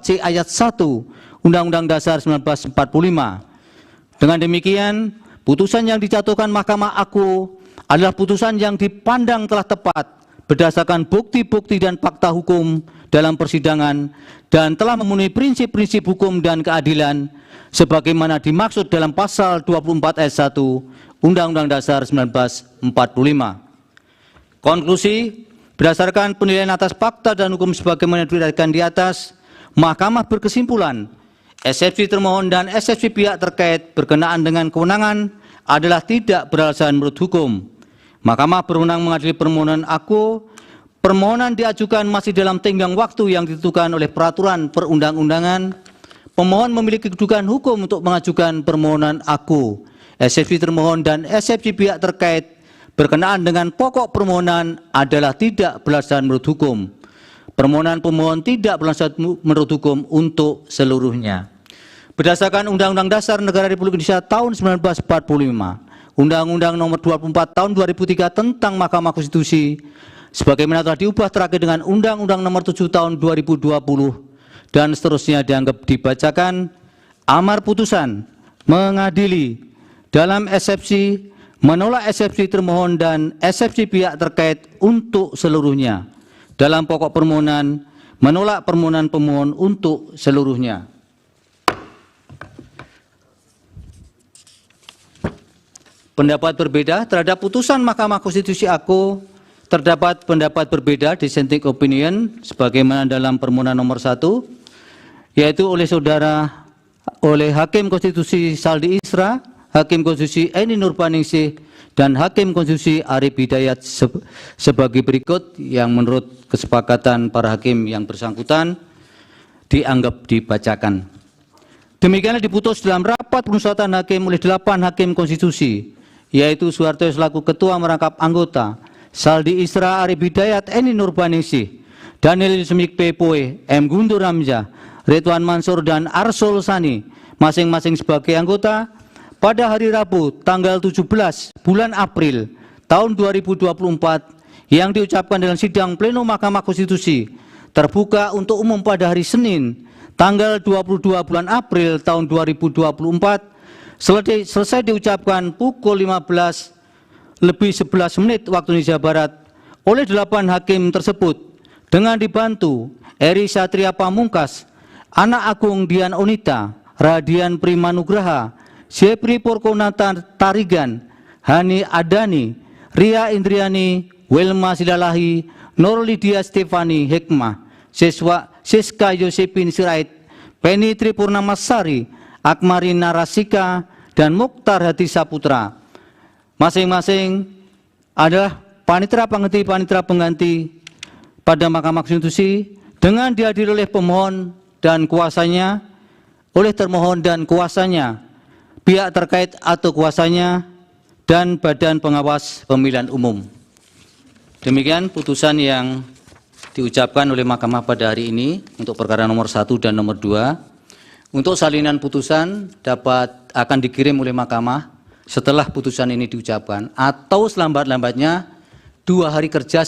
4C ayat 1 Undang-Undang Dasar 1945. Dengan demikian, putusan yang dijatuhkan Mahkamah Aku adalah putusan yang dipandang telah tepat berdasarkan bukti-bukti dan fakta hukum dalam persidangan dan telah memenuhi prinsip-prinsip hukum dan keadilan sebagaimana dimaksud dalam pasal 24 ayat 1 Undang-Undang Dasar 1945. Konklusi, berdasarkan penilaian atas fakta dan hukum sebagaimana diuraikan di atas, Mahkamah berkesimpulan eksepsi termohon dan eksepsi pihak terkait berkenaan dengan kewenangan adalah tidak beralasan menurut hukum. Mahkamah berwenang mengadili permohonan Aku. Permohonan diajukan masih dalam tenggang waktu yang ditentukan oleh peraturan perundang-undangan. Pemohon memiliki kedudukan hukum untuk mengajukan permohonan Aku. Eksepsi termohon dan eksepsi pihak terkait berkenaan dengan pokok permohonan adalah tidak beralasan menurut hukum. Permohonan pemohon tidak beralasan menurut hukum untuk seluruhnya. Berdasarkan Undang-Undang Dasar Negara Republik Indonesia tahun 1945, Undang-Undang Nomor 24 Tahun 2003 tentang Mahkamah Konstitusi, sebagaimana telah diubah terakhir dengan Undang-Undang Nomor 7 Tahun 2020 dan seterusnya dianggap dibacakan, amar putusan mengadili dalam eksepsi, menolak eksepsi termohon dan eksepsi pihak terkait untuk seluruhnya. Dalam pokok permohonan, menolak permohonan pemohon untuk seluruhnya. Pendapat berbeda terhadap putusan Mahkamah Konstitusi Aku, terdapat pendapat berbeda dissenting opinion sebagaimana dalam permohonan nomor 1, yaitu oleh Hakim Konstitusi Saldi Isra, Hakim Konstitusi Eni Nurbaningsih, dan Hakim Konstitusi Arif Hidayat sebagai berikut yang menurut kesepakatan para hakim yang bersangkutan dianggap dibacakan. Demikianlah diputus dalam rapat pemusyawaratan hakim oleh 8 hakim konstitusi, yaitu Soeharto selaku Ketua merangkap anggota, Saldi Isra, Arif Hidayat, Eni Nurbaningsih, Daniel Yusmik Pepoe, M. Guntur Hamzah, Ridwan Mansur, dan Arsul Sani, masing-masing sebagai anggota, pada hari Rabu tanggal 17 bulan April tahun 2024 yang diucapkan dalam sidang pleno Mahkamah Konstitusi terbuka untuk umum pada hari Senin tanggal 22 bulan April tahun 2024 selesai diucapkan pukul 15:11 waktu Indonesia Barat oleh 8 hakim tersebut dengan dibantu Eri Satria Pamungkas, Anak Agung Dian Onita, Radian Primanugraha, Sepri Porkonata Tarigan, Hani Adani, Ria Indriani, Wilma Silalahi, Nur Lydia Stefani Hikmah, Siska Yosepin Sirait, Penny Tripurnamasari, Akmari Narasika, dan Mukhtar Hadi Saputra. Masing-masing adalah panitera pengganti pada Mahkamah Konstitusi dengan dihadiri oleh pemohon dan kuasanya, oleh termohon dan kuasanya, pihak terkait atau kuasanya, dan Badan Pengawas Pemilihan Umum. Demikian putusan yang diucapkan oleh Mahkamah pada hari ini untuk perkara nomor 1 dan nomor 2. Untuk salinan putusan akan dikirim oleh Mahkamah setelah putusan ini diucapkan atau selambat-lambatnya 2 hari kerja